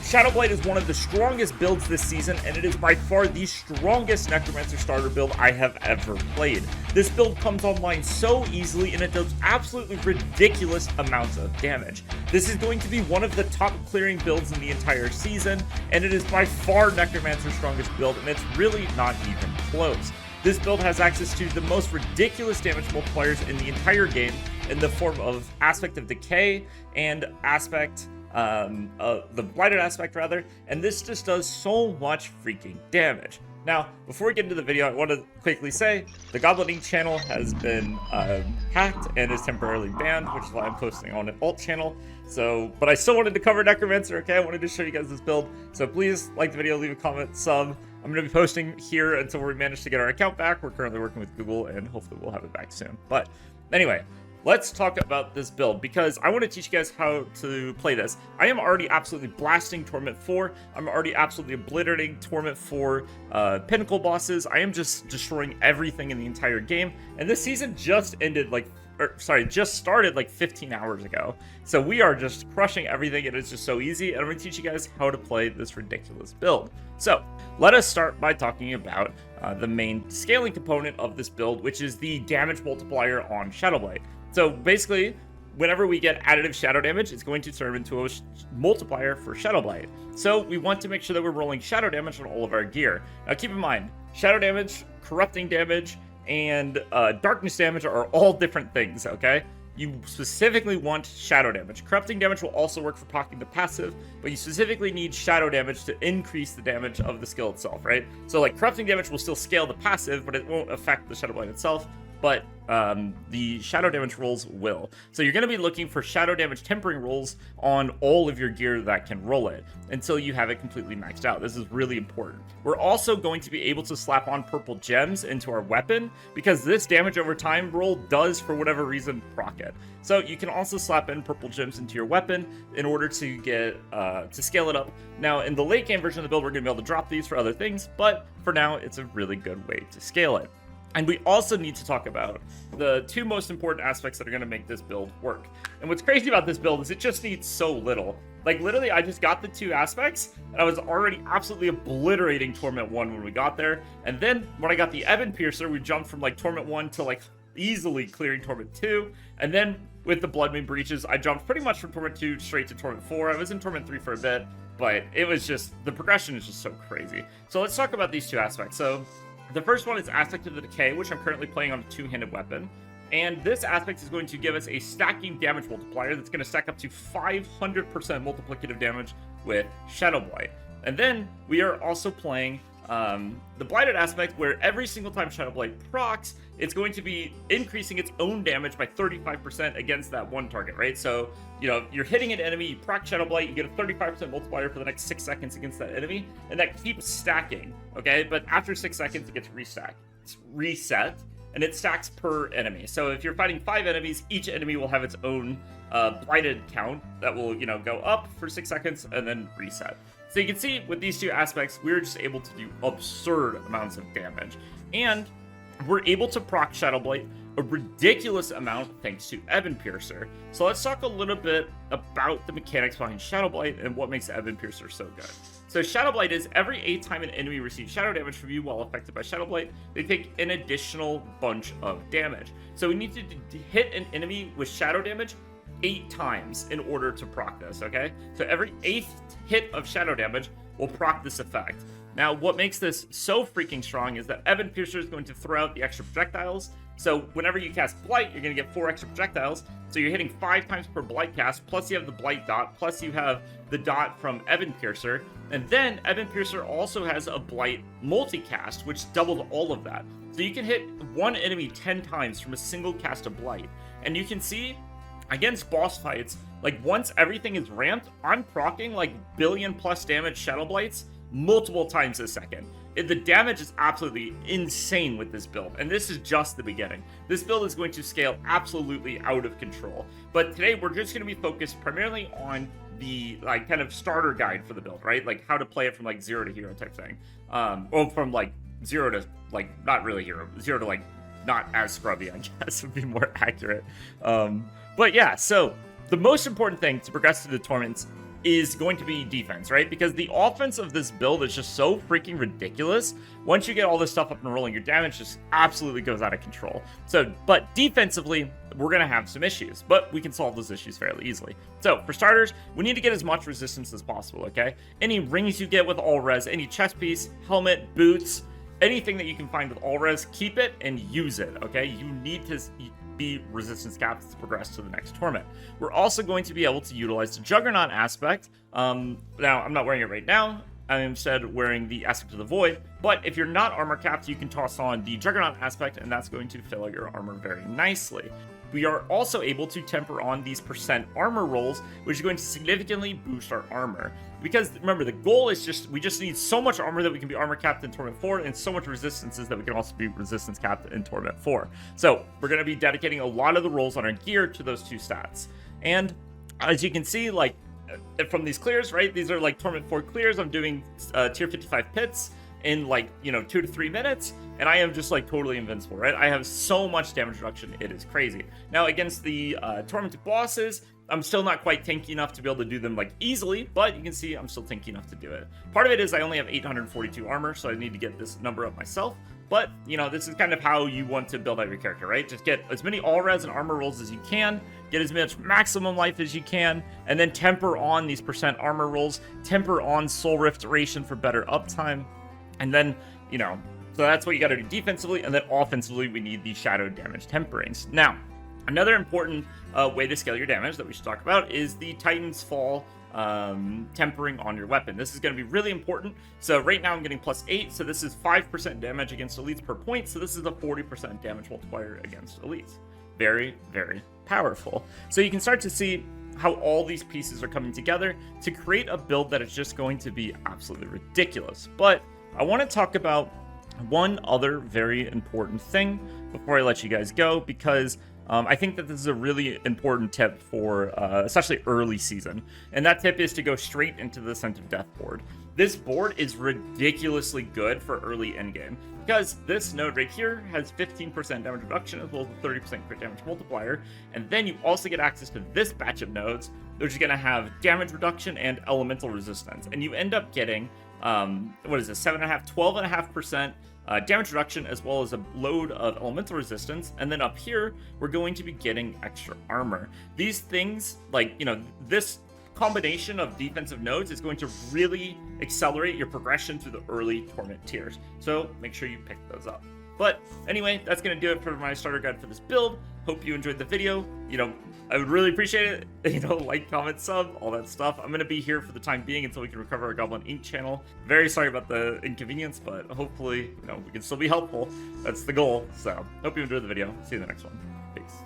Shadowblight is one of the strongest builds this season, and it is by far the strongest Necromancer starter build I have ever played. This build comes online so easily, and it does absolutely ridiculous amounts of damage. This is going to be one of the top clearing builds in the entire season, and it is by far Necromancer's strongest build, and it's really not even close. This build has access to the most ridiculous damage multipliers in the entire game in the form of Aspect of Decay and the blighted aspect rather, and this just does so much freaking damage. Now, before we get into the video, I want to quickly say the Goblin Inc channel has been hacked and is temporarily banned, which is why I'm posting on an alt channel. So, but I still wanted to cover Necromancer, okay? I wanted to show you guys this build, so please like the video, leave a comment, sub. I'm going to be posting here until we manage to get our account back. We're currently working with Google, and hopefully we'll have it back soon. But anyway, let's talk about this build, because I want to teach you guys how to play this. I am already absolutely blasting Torment 4. I'm already absolutely obliterating Torment 4 pinnacle bosses. I am just destroying everything in the entire game. And this season just just started like 15 hours ago. So we are just crushing everything. It is just so easy. And I'm going to teach you guys how to play this ridiculous build. So let us start by talking about the main scaling component of this build, which is the damage multiplier on Shadowblight. So basically, whenever we get additive shadow damage, it's going to turn into a multiplier for Shadowblight. So we want to make sure that we're rolling shadow damage on all of our gear. Now keep in mind, shadow damage, corrupting damage, and darkness damage are all different things, okay? You specifically want shadow damage. Corrupting damage will also work for proccing the passive, but you specifically need shadow damage to increase the damage of the skill itself, right? So like corrupting damage will still scale the passive, but it won't affect the Shadowblight itself. But the shadow damage rolls will. So you're going to be looking for shadow damage tempering rolls on all of your gear that can roll it until you have it completely maxed out. This is really important. We're also going to be able to slap on purple gems into our weapon, because this damage over time roll does, for whatever reason, proc it. So you can also slap in purple gems into your weapon in order to get to scale it up. Now in the late game version of the build, we're going to be able to drop these for other things, but for now it's a really good way to scale it. And we also need to talk about the two most important aspects that are going to make this build work. And what's crazy about this build is it just needs so little. Like, literally, I just got the two aspects, and I was already absolutely obliterating Torment 1 when we got there. And then, when I got the Ebon Piercer, we jumped from, like, Torment 1 to, like, easily clearing Torment 2. And then, with the Bloodmane Breaches, I jumped pretty much from Torment 2 straight to Torment 4. I was in Torment 3 for a bit, but it was just, the progression is just so crazy. So let's talk about these two aspects. So the first one is Aspect of the Decay, which I'm currently playing on a two-handed weapon. And this aspect is going to give us a stacking damage multiplier that's going to stack up to 500% multiplicative damage with Shadowblight. And then we are also playing the Blighted aspect, where every single time Shadowblight procs, it's going to be increasing its own damage by 35% against that one target, right? So, you know, you're hitting an enemy, you proc Shadowblight, you get a 35% multiplier for the next 6 seconds against that enemy, and that keeps stacking, okay? But after 6 seconds, it gets reset, and it stacks per enemy. So if you're fighting 5 enemies, each enemy will have its own blighted count that will, you know, go up for 6 seconds and then reset. So you can see with these two aspects, we're just able to do absurd amounts of damage. And we're able to proc Shadowblight a ridiculous amount thanks to Ebon Piercer. So let's talk a little bit about the mechanics behind Shadowblight and what makes Ebon Piercer so good. So Shadowblight is every 8 time an enemy receives shadow damage from you while affected by Shadowblight, they take an additional bunch of damage. So we need to hit an enemy with shadow damage 8 times in order to proc this, okay? So every 8th hit of shadow damage will proc this effect. Now, what makes this so freaking strong is that Ebon Piercer is going to throw out the extra projectiles. So whenever you cast Blight, you're going to get 4 extra projectiles. So you're hitting 5 times per Blight cast, plus you have the Blight dot, plus you have the dot from Ebon Piercer. And then Ebon Piercer also has a Blight multicast, which doubled all of that. So you can hit one enemy 10 times from a single cast of Blight. And you can see, against boss fights, like once everything is ramped, I'm proccing like billion plus damage Shadow Blights multiple times a second. The damage is absolutely insane with this build, and this is just the beginning. This build is going to scale absolutely out of control. But today we're just going to be focused primarily on the like kind of starter guide for the build, right? Like how to play it from like 0 to hero type thing. Or from like 0 to like not really hero, 0 to like not as scrubby, I guess would be more accurate. But yeah, so the most important thing to progress through the torments is going to be defense, right? Because the offense of this build is just so freaking ridiculous. Once you get all this stuff up and rolling, your damage just absolutely goes out of control. So, but defensively, we're going to have some issues, but we can solve those issues fairly easily. So, for starters, we need to get as much resistance as possible, okay? Any rings you get with all res, any chest piece, helmet, boots, anything that you can find with all res, keep it and use it, okay? You need to be resistance capped to progress to the next tournament. We're also going to be able to utilize the Juggernaut aspect. Now, I'm not wearing it right now. I'm instead wearing the Aspect of the Void, but if you're not armor capped, you can toss on the Juggernaut aspect, and that's going to fill out your armor very nicely. We are also able to temper on these percent armor rolls, which is going to significantly boost our armor. Because remember, the goal is we just need so much armor that we can be armor capped in Torment 4, and so much resistances that we can also be resistance capped in Torment 4. So we're going to be dedicating a lot of the rolls on our gear to those two stats. And as you can see, like from these clears, right? These are like Torment 4 clears. I'm doing tier 55 pits in like, 2 to 3 minutes, and I am just like totally invincible, right? I have so much damage reduction, it is crazy. Now against the tormented bosses, I'm still not quite tanky enough to be able to do them like easily, but you can see I'm still tanky enough to do it. Part of it is I only have 842 armor, so I need to get this number up myself. But, this is kind of how you want to build out your character, right? Just get as many all-res and armor rolls as you can, get as much maximum life as you can, and then temper on these percent armor rolls, temper on Soul Rift duration for better uptime, and then, so that's what you got to do defensively, and then offensively, we need the shadow damage temperings. Now, another important way to scale your damage that we should talk about is the Titan's Fall tempering on your weapon. This is going to be really important. So right now I'm getting +8, so this is 5% damage against elites per point, so this is a 40% damage multiplier against elites. Very, very powerful. So you can start to see how all these pieces are coming together to create a build that is just going to be absolutely ridiculous. But I want to talk about one other very important thing before I let you guys go, because I think that this is a really important tip for especially early season, and that tip is to go straight into the Scent of Death board. This board is ridiculously good for early endgame, because this node right here has 15% damage reduction as well as a 30% crit damage multiplier, and then you also get access to this batch of nodes, which is going to have damage reduction and elemental resistance, and you end up getting, 12.5% damage reduction, as well as a load of elemental resistance, and then up here we're going to be getting extra armor. These things, this combination of defensive nodes is going to really accelerate your progression through the early torment tiers, so make sure you pick those up. But anyway, that's going to do it for my starter guide for this build. Hope you enjoyed the video. I would really appreciate it. Like, comment, sub, all that stuff. I'm going to be here for the time being until we can recover our Goblin Inc channel. Very sorry about the inconvenience, but hopefully, we can still be helpful. That's the goal. So, hope you enjoyed the video. See you in the next one. Peace.